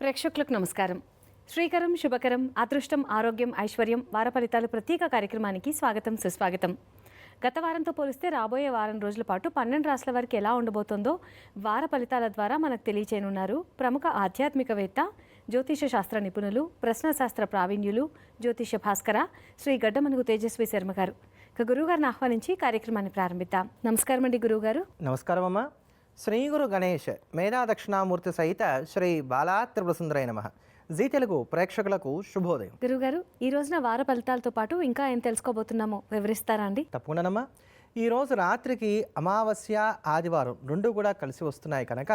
ప్రేక్షకులకు నమస్కారం. శ్రీకరం శుభకరం అదృష్టం ఆరోగ్యం ఐశ్వర్యం వార ఫలితాలు ప్రత్యేక కార్యక్రమానికి స్వాగతం సుస్వాగతం. గత వారంతో పోలిస్తే రాబోయే వారం రోజుల పాటు 12 రాష్ట్రాల వారికి ఎలా ఉండబోతోందో వార ఫలితాల ద్వారా మనకు తెలియచేయనున్నారు ప్రముఖ ఆధ్యాత్మికవేత్త, జ్యోతిష శాస్త్ర నిపుణులు, ప్రశ్నశాస్త్ర ప్రావీణ్యులు, జ్యోతిష భాస్కర శ్రీ గడ్డమనుగు తేజస్వి శర్మ గారు. గురువుగారిని ఆహ్వానించి కార్యక్రమాన్ని ప్రారంభిద్దాం. నమస్కారం అండి గురువుగారు. నమస్కారం అమ్మ. శ్రీ గురు గణేష్ మేధా దక్షిణామూర్తి సహిత శ్రీ బాలా త్రిపురసుందరాయ నమః. జీ తెలుగు ప్రేక్షకులకు శుభోదయం. గురుగారు, ఈ రోజున వార ఫలితాలతో పాటు ఇంకా ఏం తెలుసుకోబోతున్నామో వివరిస్తారా అండి? తప్పకుండానమ్మా. ఈరోజు రాత్రికి అమావాస్య ఆదివారం రెండు కూడా కలిసి వస్తున్నాయి కనుక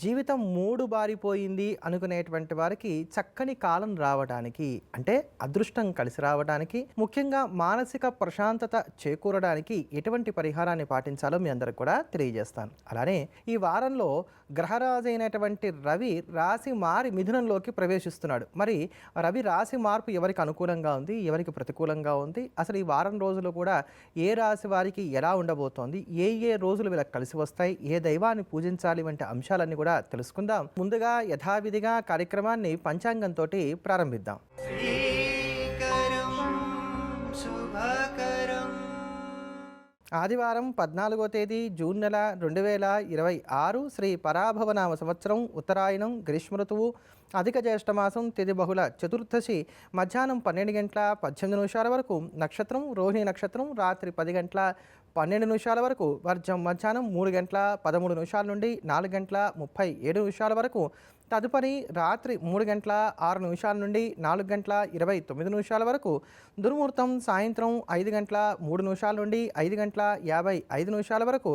జీవితం మూడు బారిపోయింది అనుకునేటువంటి వారికి చక్కని కాలం రావడానికి, అంటే అదృష్టం కలిసి రావడానికి, ముఖ్యంగా మానసిక ప్రశాంతత చేకూరడానికి ఎటువంటి పరిహారాన్ని పాటించాలో మీ అందరికి కూడా తెలియజేస్తాను. అలానే ఈ వారంలో గ్రహరాజు అయినటువంటి రవి రాశి మారి మిథునంలోకి ప్రవేశిస్తున్నాడు. మరి రవి రాశి మార్పు ఎవరికి అనుకూలంగా ఉంది, ఎవరికి ప్రతికూలంగా ఉంది, అసలు ఈ వారం రోజులు కూడా ఏ రాశి వారికి ఎలా ఉండబోతోంది, ఏ రోజులు వీళ్ళకి కలిసి వస్తాయి, ఏ దైవాన్ని పూజించాలి వంటి అంశాలన్నీ కూడా తెలుసుకుందాం. ముందుగా యథావిధిగా కార్యక్రమాన్ని పంచాంగంతో ప్రారంభిద్దాం. ఆదివారం 14వ తేదీ జూన్ నెల 2026 శ్రీ పరాభవనామ సంవత్సరం, ఉత్తరాయణం, గ్రీష్మ ఋతువు, అధిక జ్యేష్ఠమాసం, తిథి బహుళ చతుర్దశి, మధ్యాహ్నం 12 గంటల 18 నిమిషాల వరకు నక్షత్రం రోహిణి నక్షత్రం, రాత్రి 10 గంటల 12 నిమిషాల వరకు వర్జం, మధ్యాహ్నం 3 గంటల 13 నిమిషాల నుండి 4 గంటల 37 నిమిషాల వరకు, తదుపరి రాత్రి 3 గంటల 6 నిమిషాల నుండి 4 గంటల 29 నిమిషాల వరకు, దుర్ముహూర్తం సాయంత్రం 5 గంటల 3 నిమిషాల నుండి 5 గంటల 55 నిమిషాల వరకు,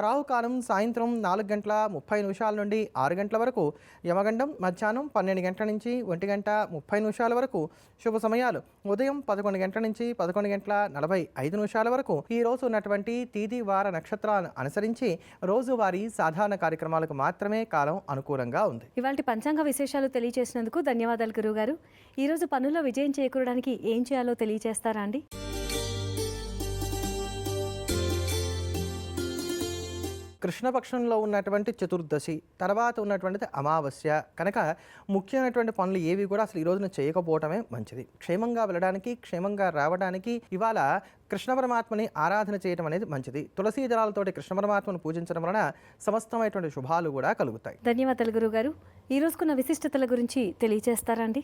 రాహుకాలం సాయంత్రం 4 గంటల 30 నిమిషాల నుండి 6 గంటల వరకు, యమగండం మధ్యాహ్నం 12 గంటల నుంచి 1 గంట 30 నిమిషాల వరకు, శుభ సమయాలు ఉదయం 11 గంటల నుంచి 11 గంటల 45 నిమిషాల వరకు. ఈ రోజు ఉన్నటువంటి తేదీ వార నక్షత్రాలను అనుసరించి రోజువారీ సాధారణ కార్యక్రమాలకు మాత్రమే కాలం అనుకూలంగా ఉంది. ఇవాళ పంచాంగ విశేషాలు తెలియజేసినందుకు ధన్యవాదాలు గురువుగారు. ఈరోజు పనుల్లో విజయం చేకూరడానికి ఏం చేయాలో తెలియజేస్తారా అండి? కృష్ణపక్షంలో ఉన్నటువంటి చతుర్దశి తర్వాత ఉన్నటువంటిది అమావాస్య కనుక ముఖ్యమైనటువంటి పనులు ఏవి కూడా అసలు ఈ రోజున చేయకపోవటమే మంచిది. క్షేమంగా వెళ్ళడానికి, క్షేమంగా రావడానికి ఇవాళ కృష్ణ పరమాత్మని ఆరాధన చేయడం అనేది మంచిది. తులసీ దళాలతోటి కృష్ణ పరమాత్మను పూజించడం వలన సమస్తమైనటువంటి శుభాలు కూడా కలుగుతాయి. ధన్యవాదాలు గురువుగారు. ఈ రోజుకున్న విశిష్టతల గురించి తెలియజేస్తారా అండి?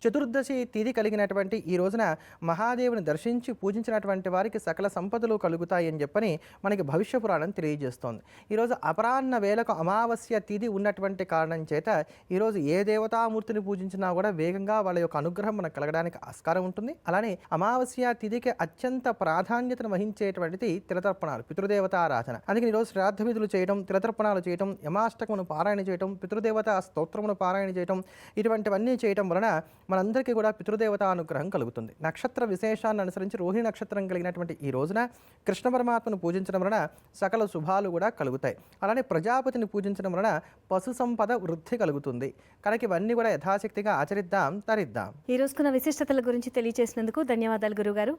చతుర్దశి తిథి కలిగినటువంటి ఈ రోజున మహాదేవుని దర్శించి పూజించినటువంటి వారికి సకల సంపదలు కలుగుతాయి అని చెప్పని మనకి భవిష్య పురాణం తెలియజేస్తోంది. ఈరోజు అపరాహ్న వేళకు అమావాస్య తిథి ఉన్నటువంటి కారణం చేత ఈరోజు ఏ దేవతామూర్తిని పూజించినా కూడా వేగంగా వాళ్ళ యొక్క అనుగ్రహం మనకు కలగడానికి ఆస్కారం ఉంటుంది. అలానే అమావాస్య తిథికి అత్యంత ప్రాధాన్యతను వహించేటువంటిది తిలతర్పణాలు, పితృదేవతారాధన. అందుకని ఈరోజు శ్రాద్ధ విధులు చేయడం, తిలతర్పణాలు చేయడం, యమాష్టకమును పారాయణ చేయడం, పితృదేవత స్తోత్రమును పారాయణ చేయడం, ఇటువంటివన్నీ చేయడం వలన మనందరికీ కూడా పితృదేవత అనుగ్రహం కలుగుతుంది. నక్షత్ర విశేషాన్ని అనుసరించి రోహిణి నక్షత్రం కలిగినటువంటి ఈ రోజున కృష్ణ పరమాత్మను పూజించడం వలన సకల శుభాలు కూడా కలుగుతాయి. అలానే ప్రజాపతిని పూజించడం వలన పశు సంపద వృద్ధి కలుగుతుంది. కనుక ఇవన్నీ కూడా యథాశక్తిగా ఆచరిద్దాం, తరిద్దాం. ఈ రోజుకున్న విశిష్టతల గురించి తెలియజేసినందుకు ధన్యవాదాలు గురుగారు.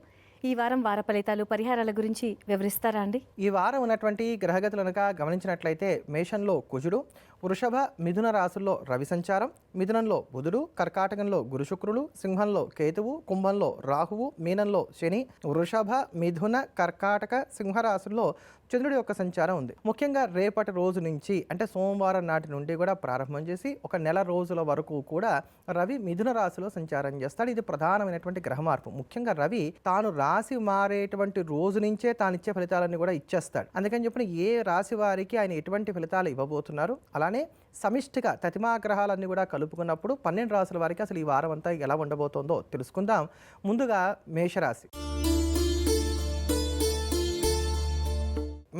ఈ వారం వార ఫలితాలు, పరిహారాల గురించి వివరిస్తారా అండి? ఈ వారం ఉన్నటువంటి గ్రహగతులు కనుక గమనించినట్లయితే మేషంలో కుజుడు, వృషభ మిథున రాశుల్లో రవి సంచారం, మిథునంలో బుధుడు, కర్కాటకంలో గురు శుక్రులు, సింహంలో కేతువు, కుంభంలో రాహువు, మీనంలో శని, వృషభ మిథున కర్కాటక సింహరాశుల్లో చంద్రుడి యొక్క సంచారం ఉంది. ముఖ్యంగా రేపటి రోజు నుంచి అంటే సోమవారం నాటి నుండి కూడా ప్రారంభం చేసి ఒక నెల రోజుల వరకు కూడా రవి మిథున రాశిలో సంచారం చేస్తాడు. ఇది ప్రధానమైనటువంటి గ్రహ మార్పు. ముఖ్యంగా రవి తాను రాశి మారేటువంటి రోజు నుంచే తాను ఇచ్చే ఫలితాలన్నీ కూడా ఇచ్చేస్తాడు. అందుకని చెప్పిన ఏ రాశి వారికి ఆయన ఎటువంటి ఫలితాలు ఇవ్వబోతున్నారు, అలానే సమిష్టిగా తతిమా గ్రహాలన్నీ కూడా కలుపుకున్నప్పుడు 12 రాశుల వారికి అసలు ఈ వారం అంతా ఎలా ఉండబోతోందో తెలుసుకుందాం. ముందుగా మేషరాశి.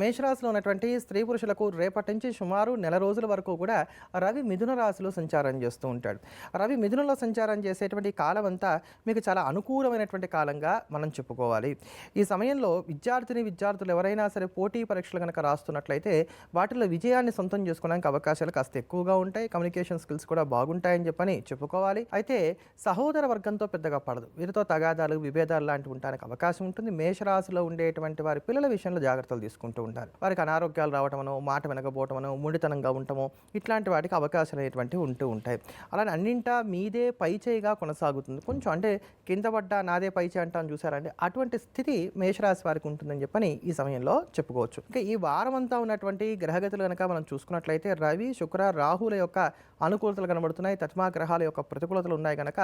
మేషరాశిలో ఉన్నటువంటి స్త్రీ పురుషులకు రేపటి నుంచి సుమారు నెల రోజుల వరకు కూడా రవి మిథున రాశిలో సంచారం చేస్తూ ఉంటాడు. రవి మిథునంలో సంచారం చేసేటువంటి కాలం అంతా మీకు చాలా అనుకూలమైనటువంటి కాలంగా మనం చెప్పుకోవాలి. ఈ సమయంలో విద్యార్థులు ఎవరైనా సరే పోటీ పరీక్షలు కనుక రాస్తున్నట్లయితే వాటిలో విజయాన్ని సొంతం చేసుకోవడానికి అవకాశాలు కాస్త ఎక్కువగా ఉంటాయి. కమ్యూనికేషన్ స్కిల్స్ కూడా బాగుంటాయని చెప్పని చెప్పుకోవాలి. అయితే సహోదర వర్గంతో పెద్దగా పడదు. వీరితో తగాదాలు, విభేదాలు లాంటివి ఉండడానికి అవకాశం ఉంటుంది. మేషరాశిలో ఉండేటువంటి వారి పిల్లల విషయంలో జాగ్రత్తలు తీసుకుంటూ ఉంటారు. వారికి అనారోగ్యాలు రావటమనో, మాట వినకపోవటమనో, మొండితనంగా ఉండటమో ఇట్లాంటి వాటికి అవకాశాలు అనేటువంటివి ఉంటూ ఉంటాయి. అలానే అన్నింటా మీదే పై చేయిగా కొనసాగుతుంది. కొంచెం అంటే కింద పడ్డ నాదే పై చేయి అంటాను చూసారండి, అటువంటి స్థితి మేషరాశి వారికి ఉంటుందని చెప్పని ఈ సమయంలో చెప్పుకోవచ్చు. ఇంకా ఈ వారం అంతా ఉన్నటువంటి గ్రహగతులు కనుక మనం చూసుకున్నట్లయితే రవి, శుక్ర, రాహుల యొక్క అనుకూలతలు కనబడుతున్నాయి. తత్మా గ్రహాల యొక్క ప్రతికూలతలు ఉన్నాయి కనుక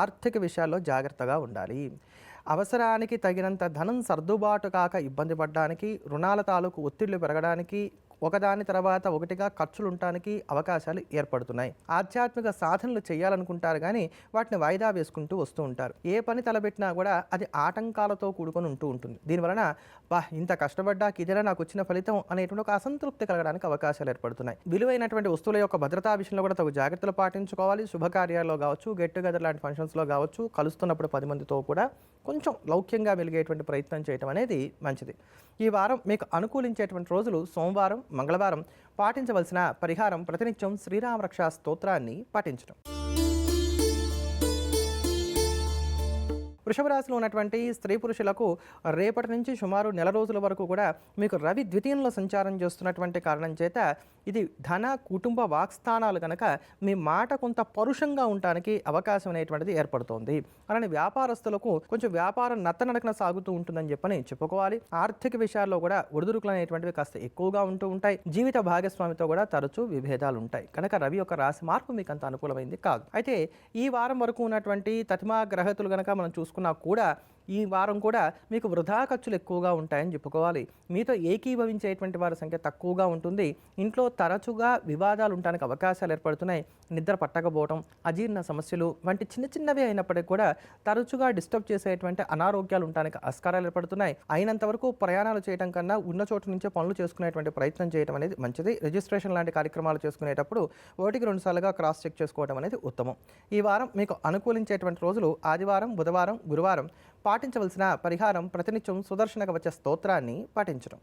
ఆర్థిక విషయాల్లో జాగ్రత్తగా ఉండాలి. అవసరానికి తగినంత ధనం సర్దుబాటు కాక ఇబ్బంది పడడానికి, రుణాల తాలూకు ఒత్తిళ్లు పెరగడానికి, ఒకదాని తర్వాత ఒకటిగా ఖర్చులు ఉండటానికి అవకాశాలు ఏర్పడుతున్నాయి. ఆధ్యాత్మిక సాధనలు చేయాలనుకుంటారు కానీ వాటిని వాయిదా వేసుకుంటూ వస్తూ ఉంటారు. ఏ పని తలపెట్టినా కూడా అది ఆటంకాలతో కూడుకొని ఉంటూ ఉంటుంది. దీనివలన ఇంత కష్టపడ్డాక ఇదేనా నాకు వచ్చిన ఫలితం అనేటువంటి ఒక అసంతృప్తి కలగడానికి అవకాశాలు ఏర్పడుతున్నాయి. విలువైనటువంటి వస్తువుల యొక్క భద్రతా విషయంలో కూడా తగు జాగ్రత్తలు పాటించుకోవాలి. శుభకార్యాల్లో కావచ్చు, గెట్ టుగెదర్ లాంటి ఫంక్షన్స్లో కావచ్చు, కలుస్తున్నప్పుడు 10 మందితో కూడా కొంచెం లౌక్యంగా వెలిగేటువంటి ప్రయత్నం చేయడం అనేది మంచిది. ఈ వారం మీకు అనుకూలించేటువంటి రోజులు సోమవారం, మంగళవారం. పాటించవలసిన పరిహారం ప్రతినిత్యం శ్రీరామరక్ష స్తోత్రాన్ని పఠించడం. వృషభ రాశిలో ఉన్నటువంటి స్త్రీ పురుషులకు రేపటి నుంచి సుమారు నెల రోజుల వరకు కూడా మీకు రవి ద్వితీయంలో సంచారం చేస్తున్నటువంటి కారణం చేత ఇది ధన, కుటుంబ, వాక్స్థానాలు కనుక మీ మాట కొంత పరుషంగా ఉండటానికి అవకాశం అనేటువంటిది ఏర్పడుతోంది. అలానే వ్యాపారస్తులకు కొంచెం వ్యాపారం నత్తనడకన సాగుతూ ఉంటుందని చెప్పని చెప్పుకోవాలి. ఆర్థిక విషయాల్లో కూడా ఒడిదుడుకులు అనేటువంటివి కాస్త ఎక్కువగా ఉంటూ ఉంటాయి. జీవిత భాగస్వామితో కూడా తరచూ విభేదాలు ఉంటాయి కనుక రవి యొక్క రాశి మార్పు మీకు అంత అనుకూలమైంది కాదు. అయితే ఈ వారం వరకు ఉన్నటువంటి తతిమా గ్రహతులు కనుక మనం చూసుకున్నా కూడా ఈ వారం కూడా మీకు వృధా ఖర్చులు ఎక్కువగా ఉంటాయని చెప్పుకోవాలి. మీతో ఏకీభవించేటువంటి వారి సంఖ్య తక్కువగా ఉంటుంది. ఇంట్లో తరచుగా వివాదాలు ఉండడానికి అవకాశాలు ఏర్పడుతున్నాయి. నిద్ర పట్టకపోవడం, అజీర్ణ సమస్యలు వంటి చిన్న చిన్నవి అయినప్పటికీ కూడా తరచుగా డిస్టర్బ్ చేసేటువంటి అనారోగ్యాలు ఉండడానికి ఆస్కారాలు ఏర్పడుతున్నాయి. అయినంత వరకు ప్రయాణాలు చేయడం కన్నా ఉన్న చోటు నుంచే పనులు చేసుకునేటువంటి ప్రయత్నం చేయడం అనేది మంచిది. రిజిస్ట్రేషన్ లాంటి కార్యక్రమాలు చేసుకునేటప్పుడు 1-2 సార్లుగా క్రాస్ చెక్ చేసుకోవడం అనేది ఉత్తమం. ఈ వారం మీకు అనుకూలించేటువంటి రోజులు ఆదివారం, బుధవారం, గురువారం. పాటించవలసిన పరిహారం ప్రతినిత్యం సుదర్శన కవచ స్తోత్రాన్ని పాటించడం.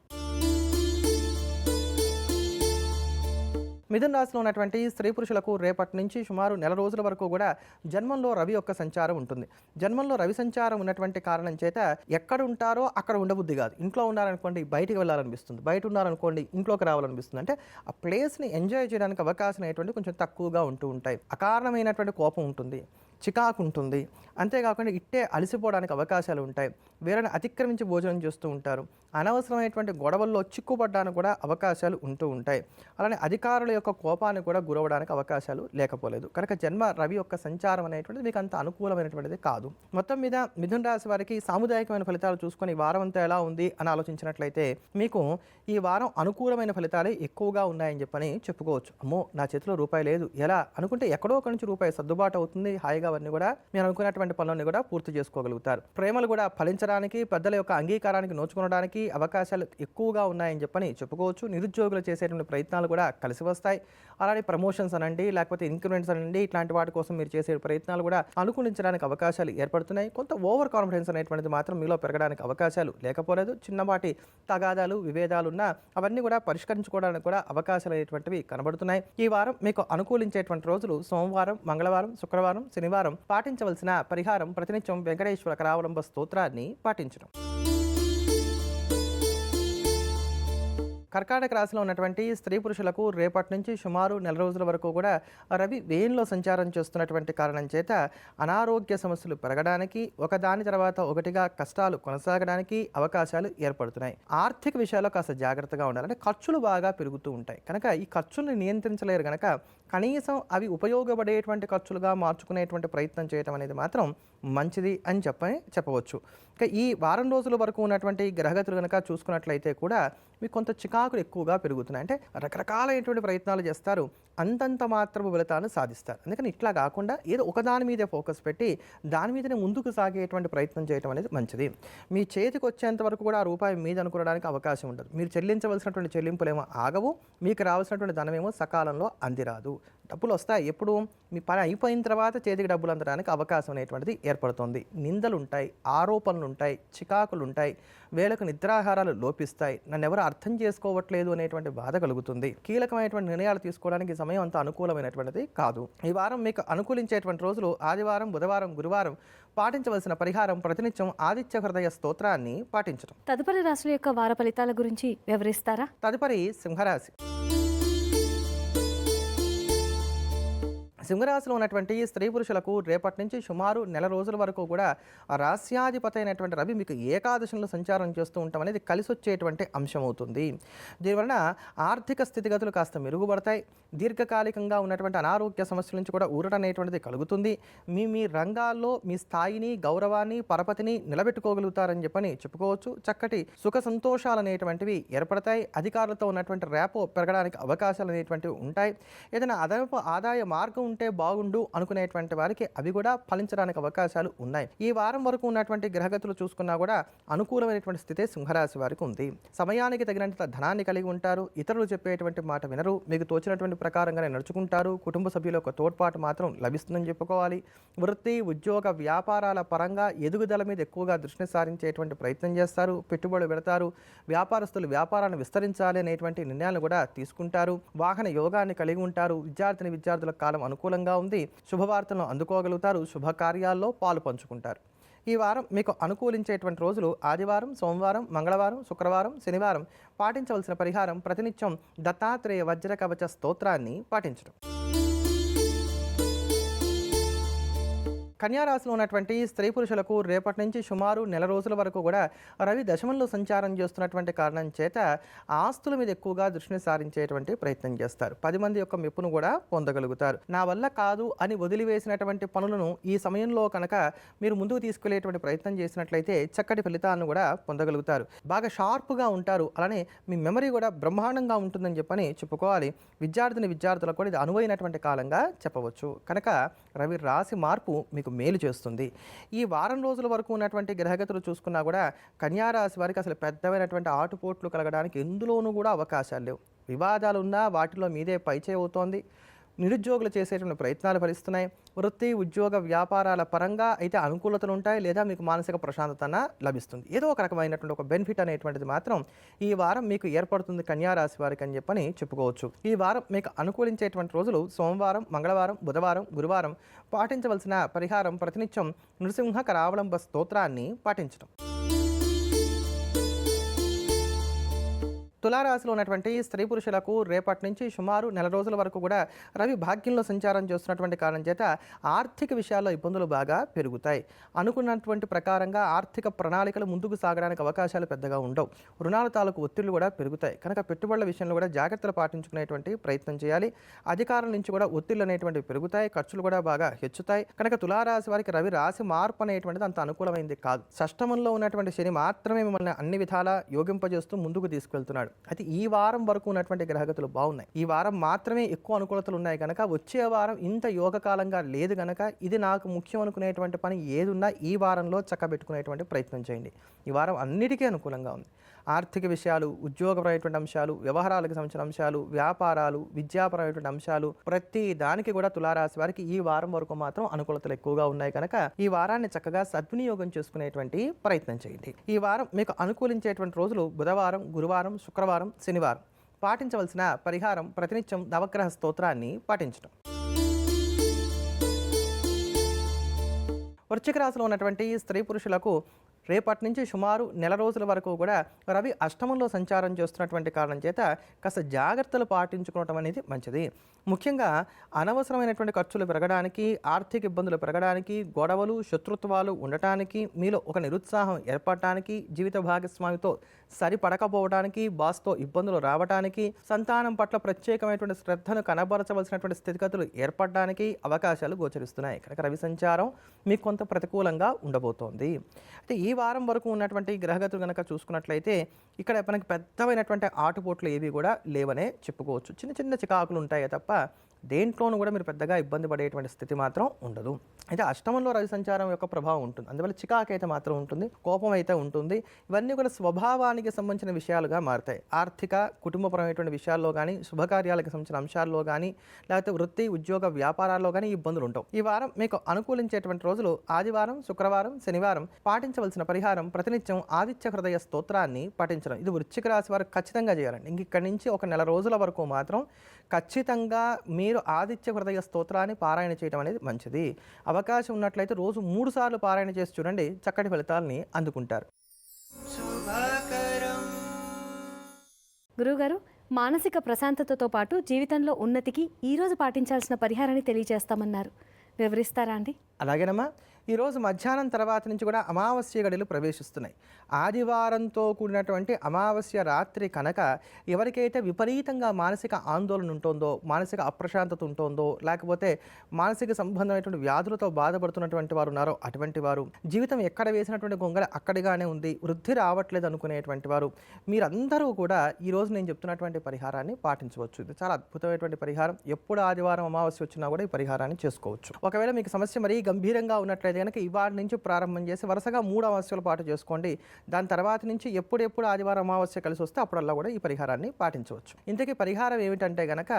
మిథున రాశిలో ఉన్నటువంటి స్త్రీ పురుషులకు రేపటి నుంచి సుమారు నెల రోజుల వరకు కూడా జన్మంలో రవి యొక్క సంచారం ఉంటుంది. జన్మంలో రవి సంచారం ఉన్నటువంటి కారణం చేత ఎక్కడ ఉంటారో అక్కడ ఉండబుద్ధి కాదు. ఇంట్లో ఉన్నారనుకోండి బయటికి వెళ్ళాలనిపిస్తుంది, బయట ఉన్నారనుకోండి ఇంట్లోకి రావాలనిపిస్తుంది. అంటే ఆ ప్లేస్ని ఎంజాయ్ చేయడానికి అవకాశం అనేటువంటి కొంచెం తక్కువగా ఉంటూ ఉంటాయి. అకారణమైనటువంటి కోపం ఉంటుంది, చికాకు ఉంటుంది. అంతేకాకుండా ఇట్టే అలసిపోవడానికి అవకాశాలు ఉంటాయి. వీరిని అతిక్రమించి భోజనం చేస్తూ ఉంటారు. అనవసరమైనటువంటి గొడవల్లో చిక్కుపడడానికి కూడా అవకాశాలు ఉంటూ ఉంటాయి. అలానే అధికారుల యొక్క కోపానికి కూడా గురవడానికి అవకాశాలు లేకపోలేదు. కనుక జన్మ రవి యొక్క సంచారం అనేటువంటిది మీకు అంత అనుకూలమైనటువంటిది కాదు. మొత్తం మీద మిథున రాశి వారికి సాముదాయికమైన ఫలితాలు చూసుకొని వారం అంతా ఎలా ఉంది అని ఆలోచించినట్లయితే మీకు ఈ వారం అనుకూలమైన ఫలితాలే ఎక్కువగా ఉన్నాయని చెప్పని చెప్పుకోవచ్చు. అమ్మో నా చేతిలో రూపాయి లేదు ఎలా అనుకుంటే ఎక్కడో ఒకటి నుంచి రూపాయి సర్దుబాటు అవుతుంది. హాయిగా అవన్నీ కూడా మీరు అనుకున్నటువంటి పనులన్నీ కూడా పూర్తి చేసుకోగలుగుతారు. ప్రేమలు కూడా ఫలించడానికి, పెద్దల యొక్క అంగీకారానికి నోచుకోవడానికి అవకాశాలు ఎక్కువగా ఉన్నాయని చెప్పని చెప్పుకోవచ్చు. నిరుద్యోగులు చేసేటువంటి ప్రయత్నాలు కూడా కలిసి వస్తాయి. అలానే ప్రమోషన్స్ అనండి, లేకపోతే ఇంక్రిమెంట్స్ అనండి, ఇట్లాంటి వాటి కోసం మీరు చేసే ప్రయత్నాలు కూడా అనుకూలించడానికి అవకాశాలు ఏర్పడుతున్నాయి. కొంత ఓవర్ కాన్ఫిడెన్స్ అనేటువంటిది మాత్రం మీలో పెరగడానికి అవకాశాలు లేకపోలేదు. చిన్నపాటి తగాదాలు, విభేదాలు ఉన్నా అవన్నీ కూడా పరిష్కరించుకోవడానికి కూడా అవకాశాలు అనేటువంటివి కనబడుతున్నాయి. ఈ వారం మీకు అనుకూలించేటువంటి రోజులు సోమవారం, మంగళవారం, శుక్రవారం, శనివారం. పాటించవలసిన పరిహారం ప్రతినిత్యం వెంకటేశ్వర కరావలంబ స్తోత్రాన్ని పాటించడం. కర్కాటక రాశిలో ఉన్నటువంటి స్త్రీ పురుషులకు రేపటి నుంచి సుమారు నెల రోజుల వరకు కూడా రవి వేయంలో సంచారం చేస్తున్నటువంటి కారణం చేత అనారోగ్య సమస్యలు పెరగడానికి, ఒకదాని తర్వాత ఒకటిగా కష్టాలు కొనసాగడానికి అవకాశాలు ఏర్పడుతున్నాయి. ఆర్థిక విషయాల్లో కాస్త జాగ్రత్తగా ఉండాలంటే ఖర్చులు బాగా పెరుగుతూ ఉంటాయి కనుక ఈ ఖర్చుల్ని నియంత్రించలేరు కనుక కనీసం అవి ఉపయోగపడేటువంటి ఖర్చులుగా మార్చుకునేటువంటి ప్రయత్నం చేయడం అనేది మాత్రం మంచిది అని చెప్పవచ్చు. ఇక ఈ వారం రోజుల వరకు ఉన్నటువంటి గ్రహగతులు కనుక చూసుకున్నట్లయితే కూడా మీకు కొంత చికాకులు ఎక్కువగా పెరుగుతున్నాయి. అంటే రకరకాలైనటువంటి ప్రయత్నాలు చేస్తారు, అంతంత మాత్రపు ఫలితాలను సాధిస్తారు. అందుకని ఇట్లా కాకుండా ఏదో ఒకదాని మీదే ఫోకస్ పెట్టి దాని మీదనే ముందుకు సాగేటువంటి ప్రయత్నం చేయడం అనేది మంచిది. మీ చేతికి వచ్చేంత వరకు కూడా ఆ రూపాయి మీద అనుకోవడానికి అవకాశం ఉండదు. మీరు చెల్లించవలసినటువంటి చెల్లింపులేమో ఆగవు, మీకు రావాల్సినటువంటి ధనమేమో సకాలంలో అందిరాదు. డబ్బులు వస్తాయి. ఎప్పుడు మీ పని అయిపోయిన తర్వాత చేతికి డబ్బులు అందడానికి అవకాశం అనేటువంటిది ఏర్పడుతుంది. నిందలు ఉంటాయి, ఆరోపణలు ఉంటాయి, చికాకులు ఉంటాయి, వేళకు నిద్రాహారాలు లోపిస్తాయి, నన్ను ఎవరు అర్థం చేసుకోవట్లేదు అనేటువంటి బాధ కలుగుతుంది. కీలకమైనటువంటి నిర్ణయాలు తీసుకోవడానికి సమయం అంత అనుకూలమైనటువంటిది కాదు. ఈ వారం మీకు అనుకూలించేటువంటి రోజులు ఆదివారం, బుధవారం, గురువారం. పాటించవలసిన పరిహారం ప్రతినిత్యం ఆదిత్య హృదయ స్తోత్రాన్ని పాటించడం. తదుపరి రాశుల యొక్క వార ఫలితాల గురించి వివరిస్తారా? తదుపరి సింహరాశి. సింహరాశిలో ఉన్నటువంటి స్త్రీ పురుషులకు రేపటి నుంచి సుమారు నెల రోజుల వరకు కూడా రాస్యాధిపతి అయినటువంటి రవి మీకు ఏకాదశంలో సంచారం చేస్తూ ఉండటం అనేది కలిసి వచ్చేటువంటి అంశం అవుతుంది. దీనివలన ఆర్థిక స్థితిగతులు కాస్త మెరుగుపడతాయి. దీర్ఘకాలికంగా ఉన్నటువంటి అనారోగ్య సమస్యల నుంచి కూడా ఊరట అనేటువంటిది కలుగుతుంది. మీ రంగాల్లో మీ స్థాయిని, గౌరవాన్ని, పరపతిని నిలబెట్టుకోగలుగుతారని చెప్పని చెప్పుకోవచ్చు. చక్కటి సుఖ సంతోషాలు అనేటువంటివి ఏర్పడతాయి. అధికారులతో ఉన్నటువంటి రేపో పెరగడానికి అవకాశాలు అనేటువంటివి ఉంటాయి. ఏదైనా అదనపు ఆదాయ మార్గం ఉంటే బాగుండు అనుకునేటువంటి వారికి అవి కూడా ఫలించడానికి అవకాశాలు ఉన్నాయి. ఈ వారం వరకు ఉన్నటువంటి గ్రహగతులు చూసుకున్నా కూడా అనుకూలమైనటువంటి స్థితే సింహరాశి వారికి ఉంది. సమయానికి తగినంత ధనాన్ని కలిగి ఉంటారు. ఇతరులు చెప్పేటువంటి మాట వినరు. మీకు తోచినటువంటి ప్రకారంగానే నడుచుకుంటారు. కుటుంబ సభ్యుల యొక్క తోడ్పాటు మాత్రం లభిస్తుందని చెప్పుకోవాలి. వృత్తి, ఉద్యోగ, వ్యాపారాల పరంగా ఎదుగుదల మీద ఎక్కువగా దృష్టి సారించేటువంటి ప్రయత్నం చేస్తారు. పెట్టుబడులు పెడతారు. వ్యాపారస్తులు వ్యాపారాన్ని విస్తరించాలి అనేటువంటి నిర్ణయాలను కూడా తీసుకుంటారు. వాహన యోగాన్ని కలిగి ఉంటారు. విద్యార్థుల కాలం అనుకూలంగా ఉంది. శుభవార్తలను అందుకోగలుగుతారు. శుభకార్యాల్లో పాలు పంచుకుంటారు. ఈ వారం మీకు అనుకూలించేటువంటి రోజులు ఆదివారం, సోమవారం, మంగళవారం, శుక్రవారం, శనివారం. పాటించవలసిన పరిహారం ప్రతినిత్యం దత్తాత్రేయ వజ్ర కవచ స్తోత్రాన్ని పాటించడం. కన్యారాశిలో ఉన్నటువంటి స్త్రీ పురుషులకు రేపటి నుంచి సుమారు నెల రోజుల వరకు కూడా రవి దశమంలో సంచారం చేస్తున్నటువంటి కారణం చేత ఆస్తుల మీద ఎక్కువగా దృష్టిని సారించేటువంటి ప్రయత్నం చేస్తారు. 10 మంది యొక్క మెప్పును కూడా పొందగలుగుతారు. నా వల్ల కాదు అని వదిలివేసినటువంటి పనులను ఈ సమయంలో కనుక మీరు ముందుకు తీసుకెళ్లేటువంటి ప్రయత్నం చేసినట్లయితే చక్కటి ఫలితాలను కూడా పొందగలుగుతారు. బాగా షార్ప్గా ఉంటారు. అలానే మీ మెమరీ కూడా బ్రహ్మాండంగా ఉంటుందని చెప్పని చెప్పుకోవాలి. విద్యార్థులకు కూడా ఇది అనువైనటువంటి కాలంగా చెప్పవచ్చు. కనుక రవి రాశి మార్పు మీకు మేలు చేస్తుంది. ఈ వారం రోజుల వరకు ఉన్నటువంటి గ్రహగతులు చూసుకున్నా కూడా కన్యారాశి వారికి అసలు పెద్దమైనటువంటి ఆటుపోట్లు కలగడానికి ఎందులోనూ కూడా అవకాశాలు లేవు. వివాదాలు ఉన్నా వాటిలో మీదే పైచే అవుతోంది. నిరుద్యోగులు చేసేటువంటి ప్రయత్నాలు ఫలిస్తున్నాయి. వృత్తి, ఉద్యోగ, వ్యాపారాల పరంగా అయితే అనుకూలతలు ఉంటాయి, లేదా మీకు మానసిక ప్రశాంతత లభిస్తుంది. ఏదో ఒక రకమైనటువంటి ఒక బెనిఫిట్ అనేటువంటిది మాత్రం ఈ వారం మీకు ఏర్పడుతుంది కన్యారాశి వారికి అని చెప్పని చెప్పుకోవచ్చు. ఈ వారం మీకు అనుకూలించేటువంటి రోజులు సోమవారం, మంగళవారం, బుధవారం, గురువారం. పాటించవలసిన పరిహారం ప్రతినిత్యం నృసింహ కరావలంబ స్తోత్రాన్ని పాటించడం. తులారాశిలో ఉన్నటువంటి స్త్రీ పురుషులకు రేపటి నుంచి సుమారు నెల రోజుల వరకు కూడా రవి భాగ్యంలో సంచారం చేస్తున్నటువంటి కారణం చేత ఆర్థిక విషయాల్లో ఇబ్బందులు బాగా పెరుగుతాయి. అనుకున్నటువంటి ప్రకారంగా ఆర్థిక ప్రణాళికలు ముందుకు సాగడానికి అవకాశాలు పెద్దగా ఉండవు. రుణాల తాలూకు ఒత్తిళ్లు కూడా పెరుగుతాయి. కనుక పెట్టుబడుల విషయంలో కూడా జాగ్రత్తలు పాటించుకునేటువంటి ప్రయత్నం చేయాలి. అధికారుల నుంచి కూడా ఒత్తిళ్లు అనేటువంటివి పెరుగుతాయి. ఖర్చులు కూడా బాగా హెచ్చుతాయి. కనుక తులారాశి వారికి రవి రాశి మార్పు అనేటువంటిది అంత అనుకూలమైంది కాదు. షష్టమంలో ఉన్నటువంటి శని మాత్రమే మిమ్మల్ని అన్ని విధాలా యోగింపజేస్తూ ముందుకు తీసుకెళ్తున్నాడు. అయితే ఈ వారం వరకు ఉన్నటువంటి గ్రహగతులు బాగున్నాయి. ఈ వారం మాత్రమే ఎక్కువ అనుకూలతలు ఉన్నాయి కనుక వచ్చే వారం ఇంత యోగకాలంగా లేదు కనుక ఇది నాకు ముఖ్యం అనుకునేటువంటి పని ఏదున్నా ఈ వారంలో చక్కబెట్టుకునేటువంటి ప్రయత్నం చేయండి. ఈ వారం అన్నిటికీ అనుకూలంగా ఉంది. ఆర్థిక విషయాలు, ఉద్యోగపరమైనటువంటి అంశాలు, వ్యవహారాలకు సంబంధించిన అంశాలు, వ్యాపారాలు, విద్యాపరమైనటువంటి అంశాలు, ప్రతి దానికి కూడా తులారాశి వారికి ఈ వారం వరకు మాత్రం అనుకూలతలు ఎక్కువగా ఉన్నాయి కనుక ఈ వారాన్ని చక్కగా సద్వినియోగం చేసుకునేటువంటి ప్రయత్నం చేయండి. ఈ వారం మీకు అనుకూలించేటువంటి రోజులు బుధవారం, గురువారం, శుక్రవారం, శనివారం. పాటించవలసిన పరిహారం ప్రతినిత్యం నవగ్రహ స్తోత్రాన్ని పాటించడం. వృశ్చిక రాశిలో ఉన్నటువంటి స్త్రీ పురుషులకు రేపటి నుంచి సుమారు నెల రోజుల వరకు కూడా రవి అష్టమంలో సంచారం చేస్తున్నటువంటి కారణం చేత కాస్త జాగ్రత్తలు పాటించుకోవటం అనేది మంచిది. ముఖ్యంగా అనవసరమైనటువంటి ఖర్చులు పెరగడానికి, ఆర్థిక ఇబ్బందులు పెరగడానికి, గొడవలు, శత్రుత్వాలు ఉండటానికి, మీలో ఒక నిరుత్సాహం ఏర్పడటానికి, జీవిత భాగస్వామితో సరిపడకపోవడానికి, బాస్తో ఇబ్బందులు రావడానికి, సంతానం పట్ల ప్రత్యేకమైనటువంటి శ్రద్ధను కనబరచవలసినటువంటి స్థితిగతులు ఏర్పడడానికి అవకాశాలు గోచరిస్తున్నాయి. కనుక రవి సంచారం మీకు కొంత ప్రతికూలంగా ఉండబోతోంది. అయితే ఈ వారం వరకు ఉన్నటువంటి గ్రహగతులు కనుక చూసుకున్నట్లయితే ఇక్కడ మనకి పెద్దమైనటువంటి ఆటుపోట్లు ఏవి కూడా లేవనే చెప్పుకోవచ్చు. చిన్న చిన్న చికాకులు ఉంటాయి తప్ప దేంట్లోనూ కూడా మీరు పెద్దగా ఇబ్బంది పడేటువంటి స్థితి మాత్రం ఉండదు. అయితే అష్టమంలో రవి సంచారం యొక్క ప్రభావం ఉంటుంది, అందువల్ల చికాకు అయితే మాత్రం ఉంటుంది, కోపం అయితే ఉంటుంది. ఇవన్నీ కూడా స్వభావానికి సంబంధించిన విషయాలుగా మారుతాయి. ఆర్థిక కుటుంబపరమైనటువంటి విషయాల్లో కానీ, శుభకార్యాలకు సంబంధించిన అంశాల్లో కానీ, లేకపోతే వృత్తి ఉద్యోగ వ్యాపారాల్లో కానీ ఇబ్బందులు ఉంటావు. ఈ వారం మీకు అనుకూలించేటువంటి రోజులు ఆదివారం, శుక్రవారం, శనివారం. పాటించవలసిన పరిహారం ప్రతినిత్యం ఆదిత్య హృదయ స్తోత్రాన్ని పఠించడం. ఇది వృశ్చిక రాశి వారు ఖచ్చితంగా చేయాలండి. ఇంక ఇక్కడి నుంచి ఒక నెల రోజుల వరకు మాత్రం ఖచ్చితంగా మీరు ఆదిత్య హృదయ స్తోత్రాన్ని పారాయణ చేయడం అనేది మంచిది. అవకాశం ఉన్నట్లయితే రోజు 3 సార్లు పారాయణ చేసి చూడండి, చక్కటి ఫలితాలని అందుకుంటారు. గురువుగారు, మానసిక ప్రశాంతతతో పాటు జీవితంలో ఉన్నతికి ఈరోజు పాటించాల్సిన పరిహారాన్ని తెలియజేస్తామన్నారు, వివరిస్తారా అండి? అలాగేనమ్మా. ఈరోజు మధ్యాహ్నం తర్వాత నుంచి కూడా అమావాస్య గడియలు ప్రవేశిస్తున్నాయి. ఆదివారంతో కూడినటువంటి అమావాస్య రాత్రి కనుక ఎవరికైతే విపరీతంగా మానసిక ఆందోళన ఉంటుందో, మానసిక అప్రశాంతత ఉంటుందో, లేకపోతే మానసిక సంబంధమైనటువంటి వ్యాధులతో బాధపడుతున్నటువంటి వారు ఉన్నారో అటువంటి వారు, జీవితం ఎక్కడ వేసినటువంటి గొంగళ అక్కడిగానే ఉంది, వృద్ధి రావట్లేదు అనుకునేటువంటి వారు, మీరందరూ కూడా ఈరోజు నేను చెప్తున్నటువంటి పరిహారాన్ని పాటించవచ్చు. ఇది చాలా అద్భుతమైనటువంటి పరిహారం. ఎప్పుడు ఆదివారం అమావాస్య వచ్చినా కూడా ఈ పరిహారాన్ని చేసుకోవచ్చు. ఒకవేళ మీకు సమస్య మరీ గంభీరంగా ఉన్నట్లయితే కనుక ఇవాటి నుంచి ప్రారంభం చేసి వరుసగా 3 అమావాస్యల పాటు చేసుకోండి. దాని తర్వాత నుంచి ఎప్పుడెప్పుడు ఆదివారం అమావాస్య కలిసి వస్తే అప్పుడల్లా కూడా ఈ పరిహారాన్ని పాటించవచ్చు. ఇంతకీ పరిహారం ఏమిటంటే గనక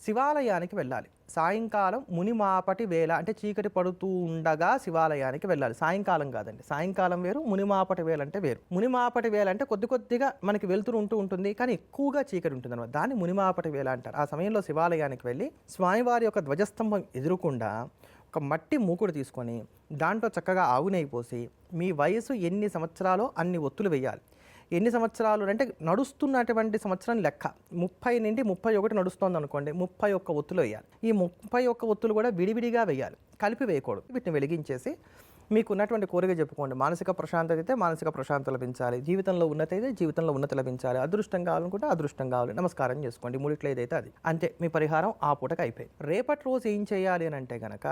శివాలయానికి వెళ్ళాలి. సాయంకాలం మునిమాపటి వేళ, అంటే చీకటి పడుతూ ఉండగా శివాలయానికి వెళ్ళాలి. సాయంకాలం కాదండి, సాయంకాలం వేరు, మునిమాపటి వేళ అంటే వేరు. మునిమాపటి వేళ అంటే కొద్దిగా మనకి వెలుతురు ఉంటుంది, కానీ ఎక్కువగా చీకటి ఉంటుంది అనమాట. దాన్ని మునిమాపటి వేళ అంటారు. ఆ సమయంలో శివాలయానికి వెళ్ళి స్వామివారి యొక్క ధ్వజస్తంభం ఎదురుకుండా ఒక మట్టి మూకుడు తీసుకొని దాంట్లో చక్కగా ఆవు నెయ్యి పోసి, మీ వయసు ఎన్ని సంవత్సరాలో అన్ని ఒత్తులు వేయాలి. ఎన్ని సంవత్సరాలు అంటే నడుస్తున్నటువంటి సంవత్సరం లెక్క 30 నుండి 31 నడుస్తుంది అనుకోండి, 31 ఒత్తులు వేయాలి. ఈ 31 ఒత్తులు కూడా విడివిడిగా వేయాలి, కలిపి వేయకూడదు. వీటిని వెలిగించేసి మీకు ఉన్నటువంటి కోరిక చెప్పుకోండి. మానసిక ప్రశాంతత అయితే మానసిక ప్రశాంతత లభించాలి, జీవితంలో ఉన్నతి అయితే జీవితంలో ఉన్నతి లభించాలి, అదృష్టం కావాలనుకుంటే అదృష్టం కావాలి, నమస్కారం చేసుకోండి. 3 ఏదైతే అది అంతే, మీ పరిహారం ఆ పూటకి అయిపోయింది. రేపటి రోజు ఏం చేయాలి అని అంటే కనుక,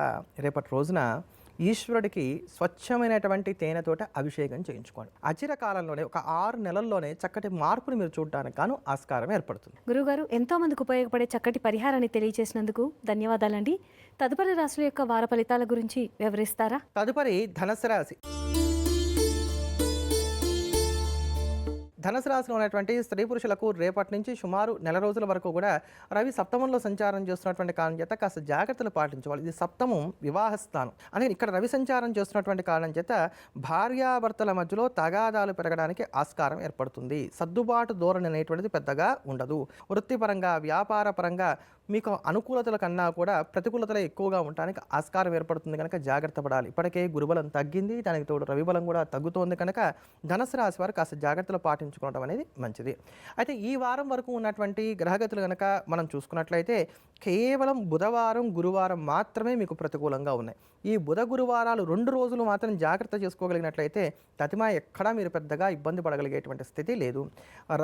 రేపటి రోజున ఈశ్వరుడికి స్వచ్ఛమైనటువంటి తేనెతోట అభిషేకం చేయించుకోండి. అచిర కాలంలోనే ఒక 6 నెలల్లోనే చక్కటి మార్పుని మీరు చూడడానికి గాను ఆస్కారం ఏర్పడుతుంది. గురువుగారు, ఎంతో మందికి ఉపయోగపడే చక్కటి పరిహారాన్ని తెలియజేసినందుకు ధన్యవాదాలండి. తదుపరి రాశుల యొక్క వార ఫలితాల గురించి వివరిస్తారా? తదుపరి ధనుసు రాశి. ధనుసు రాశిలో ఉన్నటువంటి స్త్రీ పురుషులకు రేపటి నుంచి సుమారు నెల రోజుల వరకు కూడా రవి సప్తమంలో సంచారం చేస్తున్నటువంటి కారణం చేత కాస్త జాగ్రత్తలు పాటించుకోవాలి. ఇది సప్తమం వివాహ స్థానం అని ఇక్కడ రవి సంచారం చేస్తున్నటువంటి కారణం చేత భార్యాభర్తల మధ్యలో తగాదాలు పెరగడానికి ఆస్కారం ఏర్పడుతుంది. సర్దుబాటు ధోరణి అనేటువంటిది పెద్దగా ఉండదు. వృత్తిపరంగా వ్యాపార పరంగా మీకు అనుకూలతల కన్నా కూడా ప్రతికూలతలే ఎక్కువగా ఉండడానికి ఆస్కారం ఏర్పడుతుంది కనుక జాగ్రత్త పడాలి. ఇప్పటికే గురుబలం తగ్గింది, దానికి తోడు రవిబలం కూడా తగ్గుతోంది కనుక ధనుసు రాశి వారు కాస్త జాగ్రత్తలు పాటించుకోవడం అనేది మంచిది. అయితే ఈ వారం వరకు ఉన్నటువంటి గ్రహగతులు కనుక మనం చూసుకున్నట్లయితే కేవలం బుధవారం గురువారం మాత్రమే మీకు ప్రతికూలంగా ఉన్నాయి. ఈ బుధ గురువారాలు 2 రోజులు మాత్రం జాగ్రత్త చేసుకోగలిగినట్లయితే తతిమా ఎక్కడా మీరు పెద్దగా ఇబ్బంది పడగలిగేటువంటి స్థితి లేదు.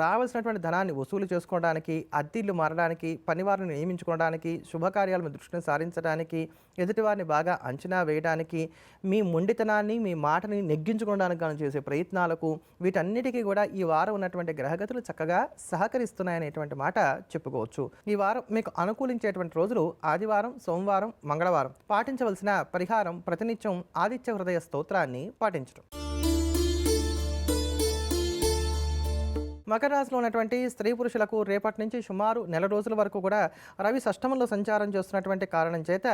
రావాల్సినటువంటి ధనాన్ని వసూలు చేసుకోవడానికి, అద్దెలు మారడానికి, పనివారిని నియమించుకోవడానికి, శుభకార్యాల మీద దృష్టిని సారించడానికి, ఎదుటివారిని బాగా అంచనా వేయడానికి, మీ మొండితనాన్ని మీ మాటని నెగ్గించుకోవడానికి గాను చేసే ప్రయత్నాలకు, వీటన్నిటికీ కూడా ఈ వారం ఉన్నటువంటి గ్రహగతులు చక్కగా సహకరిస్తున్నాయనేటువంటి మాట చెప్పుకోవచ్చు. ఈ వారం మీకు అనుకూలించేటువంటి రోజులు ఆదివారం, సోమవారం, మంగళవారం. పాటించవలసిన పరిహారం ప్రతినిత్యం ఆదిత్య హృదయ స్తోత్రాన్ని పాటించడం. మకర రాశిలో ఉన్నటువంటి స్త్రీ పురుషులకు రేపటి నుంచి సుమారు నెల రోజుల వరకు కూడా రవి షష్టమంలో సంచారం చేస్తున్నటువంటి కారణం చేత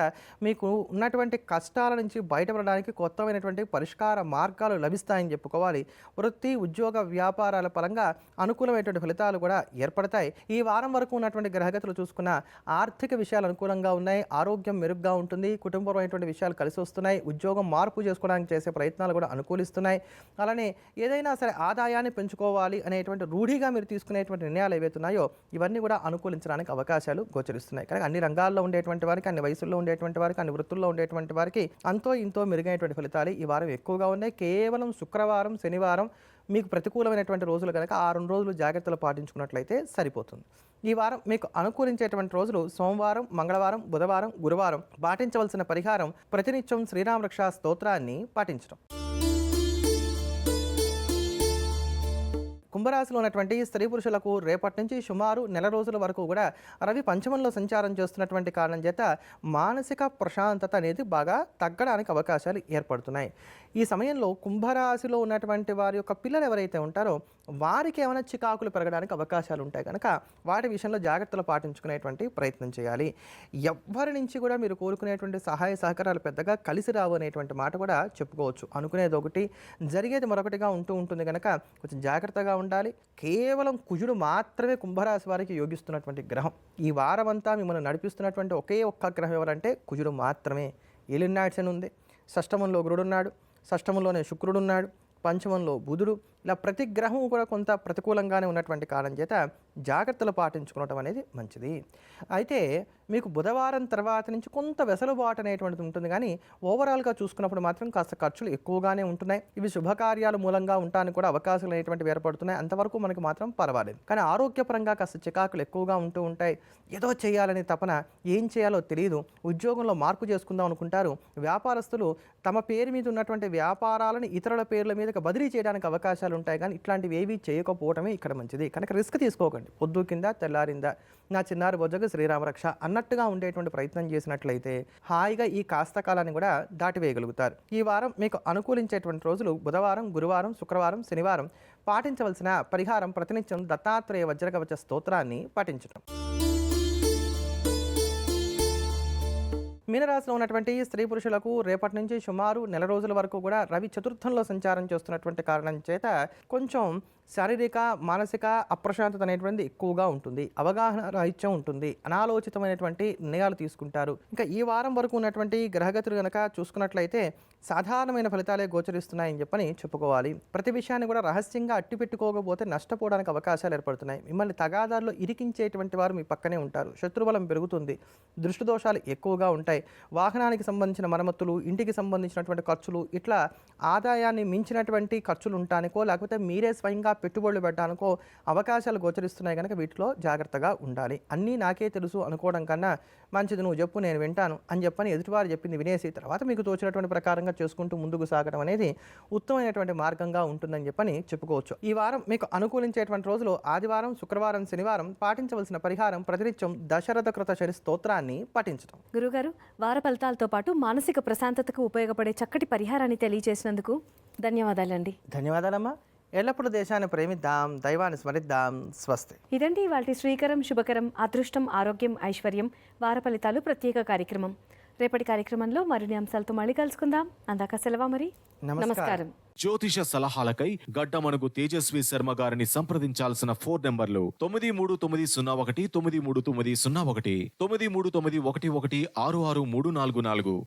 మీకు ఉన్నటువంటి కష్టాల నుంచి బయటపడడానికి కొత్తమైనటువంటి పరిష్కార మార్గాలు లభిస్తాయని చెప్పుకోవాలి. వృత్తి ఉద్యోగ వ్యాపారాల పరంగా అనుకూలమైనటువంటి ఫలితాలు కూడా ఏర్పడతాయి. ఈ వారం వరకు ఉన్నటువంటి గ్రహగతులు చూసుకున్న ఆర్థిక విషయాలు అనుకూలంగా ఉన్నాయి, ఆరోగ్యం మెరుగ్గా ఉంటుంది, కుటుంబపరమైనటువంటి విషయాలు కలిసి వస్తున్నాయి, ఉద్యోగం మార్పు చేసుకోవడానికి చేసే ప్రయత్నాలు కూడా అనుకూలిస్తున్నాయి. అలానే ఏదైనా సరే ఆదాయాన్ని పెంచుకోవాలి అనేటువంటి రూఢిగా మీరు తీసుకునేటువంటి నిర్ణయాలు ఏవైతున్నాయో ఇవన్నీ కూడా అనుకూలించడానికి అవకాశాలు గోచరిస్తున్నాయి. కానీ అన్ని రంగాల్లో ఉండేటువంటి వారికి, అన్ని వయసుల్లో ఉండేటువంటి వారికి, అన్ని వృత్తుల్లో ఉండేటువంటి వారికి అంతో ఇంతో మెరుగైనటువంటి ఫలితాలు ఈ వారం ఎక్కువగా ఉన్నాయి. కేవలం శుక్రవారం, శనివారం మీకు ప్రతికూలమైనటువంటి రోజులు కనుక ఆ 2 రోజులు జాగ్రత్తలు పాటించుకున్నట్లయితే సరిపోతుంది. ఈ వారం మీకు అనుకూలించేటువంటి రోజులు సోమవారం, మంగళవారం, బుధవారం, గురువారం. పాటించవలసిన పరిహారం ప్రతినిత్యం శ్రీరామ రక్షా స్తోత్రాన్ని పాటించడం. కుంభరాశిలో ఉన్నటువంటి స్త్రీ పురుషులకు రేపటి నుంచి సుమారు నెల రోజుల వరకు కూడా రవి పంచమంలో సంచారం చేస్తున్నటువంటి కారణం చేత మానసిక ప్రశాంతత అనేది బాగా తగ్గడానికి అవకాశాలు ఏర్పడుతున్నాయి. ఈ సమయంలో కుంభరాశిలో ఉన్నటువంటి వారి యొక్క పిల్లలు ఎవరైతే ఉంటారో వారికి ఏమైనా చికాకులు పెరగడానికి అవకాశాలు ఉంటాయి కనుక వాటి విషయంలో జాగ్రత్తలు పాటించుకునేటువంటి ప్రయత్నం చేయాలి. ఎవ్వరి నుంచి కూడా మీరు కోరుకునేటువంటి సహాయ సహకారాలు పెద్దగా కలిసి రావు అనేటువంటి మాట కూడా చెప్పుకోవచ్చు. అనుకునేది ఒకటి, జరిగేది మరొకటిగా ఉంటుంది కనుక కొంచెం జాగ్రత్తగా ఉండాలి. కేవలం కుజుడు మాత్రమే కుంభరాశి వారికి యోగిస్తున్నటువంటి గ్రహం. ఈ వారమంతా మిమ్మల్ని నడిపిస్తున్నటువంటి ఒకే ఒక్క గ్రహం ఎవరంటే కుజుడు మాత్రమే. ఏలినాడ్స్ అని ఉంది, షష్టమంలో గురుడున్నాడు, షష్టమంలోనే శుక్రుడున్నాడు, పంచమంలో బుధుడు. ఇలా ప్రతి గ్రహం కూడా కొంత ప్రతికూలంగానే ఉన్నటువంటి కారణం చేత జాగ్రత్తలు పాటించుకోవటం అనేది మంచిది. అయితే మీకు బుధవారం తర్వాత నుంచి కొంత వెసలుబాటు అనేటువంటిది ఉంటుంది, కానీ ఓవరాల్గా చూసుకున్నప్పుడు మాత్రం కాస్త ఖర్చులు ఎక్కువగానే ఉంటున్నాయి. ఇవి శుభకార్యాల మూలంగా ఉండడానికి కూడా అవకాశాలు అనేటువంటివి ఏర్పడుతున్నాయి. అంతవరకు మనకు మాత్రం పర్వాలేదు. కానీ ఆరోగ్యపరంగా కాస్త చికాకులు ఎక్కువగా ఉంటాయి. ఏదో చేయాలని తపన, ఏం చేయాలో తెలియదు. ఉద్యోగంలో మార్పు చేసుకుందాం అనుకుంటారు. వ్యాపారస్తులు తమ పేరు మీద ఉన్నటువంటి వ్యాపారాలను ఇతరుల పేర్ల మీదకి బదిలీ చేయడానికి అవకాశాలు ఉంటాయి, కానీ ఇట్లాంటివి ఏవి చేయకపోవటమే ఇక్కడ మంచిది. కనుక రిస్క్ తీసుకోకండి. పొద్దు కింద తెల్లారిందా నా చిన్నారి బొజ్జకు శ్రీరామరక్ష అన్నట్టుగా ఉండేటువంటి ప్రయత్నం చేసినట్లయితే హాయిగా ఈ కాస్త కాలాన్ని కూడా దాటివేయగలుగుతారు. ఈ వారం మీకు అనుకూలించేటువంటి రోజులు బుధవారం, గురువారం, శుక్రవారం, శనివారం. పాటించవలసిన పరిహారం ప్రతినిత్యం దత్తాత్రేయ వజ్రకవచ స్తోత్రాన్ని పఠించడం. మీనరాశిలో ఉన్నటువంటి స్త్రీ పురుషులకు రేపటి నుంచి సుమారు నెల రోజుల వరకు కూడా రవి చతుర్థంలో సంచారం చేస్తున్నటువంటి కారణం చేత కొంచెం శారీరక మానసిక అప్రశాంతత అనేటువంటిది ఎక్కువగా ఉంటుంది. అవగాహన రాహిత్యం ఉంటుంది. అనాలోచితమైనటువంటి నిర్ణయాలు తీసుకుంటారు. ఇంకా ఈ వారం వరకు ఉన్నటువంటి గ్రహగతులు కనుక చూసుకున్నట్లయితే సాధారణమైన ఫలితాలే గోచరిస్తున్నాయని చెప్పని చెప్పుకోవాలి. ప్రతి విషయాన్ని కూడా రహస్యంగా అట్టిపెట్టుకోకపోతే నష్టపోవడానికి అవకాశాలు ఏర్పడుతున్నాయి. మిమ్మల్ని తగాదాల్లో ఇరికించేటువంటి వారు మీ పక్కనే ఉంటారు. శత్రుబలం పెరుగుతుంది. దృష్టి దోషాలు ఎక్కువగా ఉంటాయి. వాహనానికి సంబంధించిన మరమ్మతులు, ఇంటికి సంబంధించినటువంటి ఖర్చులు, ఇట్లా ఆదాయాన్ని మించినటువంటి ఖర్చులు ఉండటానికో లేకపోతే మీరే స్వయంగా పెట్టుబడులు పెట్టడానికో అవకాశాలు గోచరిస్తున్నాయి కనుక వీటిలో జాగ్రత్తగా ఉండాలి. అన్నీ నాకే తెలుసు అనుకోవడం కన్నా మంచిది నువ్వు చెప్పు నేను వింటాను అని చెప్పని ఎదుటివారు చెప్పింది వినేసి తర్వాత మీకు తోచినటువంటి ప్రకారంగా చేసుకుంటూ ముందుకు సాగడం అనేది ఉత్తమమైనటువంటి మార్గంగా ఉంటుందని చెప్పని చెప్పుకోవచ్చు. ఈ వారం మీకు అనుకూలించేటువంటి రోజులు ఆదివారం, శుక్రవారం, శనివారం. పాటించవలసిన పరిహారం ప్రతినిత్యం దశరథ కృత శని స్తోత్రాన్ని పఠించడం. గురుగారు, వార ఫలితాలతో పాటు మానసిక ప్రశాంతతకు ఉపయోగపడే చక్కటి పరిహారాన్ని తెలియజేసినందుకు ధన్యవాదాలండి. ధన్యవాదాలమ్మా. ఎల్లప్పుడూ దేశాన్ని ప్రేమిద్దాం, దైవాన్ని స్మరిద్దాం. స్వస్తి. ఇదండి ఇవాల్టి శ్రీకరం శుభకరం అదృష్టం ఆరోగ్యం ఐశ్వర్యం వార ఫలితాలు ప్రత్యేక కార్యక్రమం. రేపటి కార్యక్రమంలో మరిన్ని అంశాలతో మళ్ళీ కలుసుకుందాం. అందాక సెలవా మరి. నమస్కారం. జ్యోతిష సలహాలకై గడ్డమనుగు తేజస్వి శర్మ గారిని సంప్రదించాల్సిన ఫోన్ నంబర్లు 9390193901, 9391116634.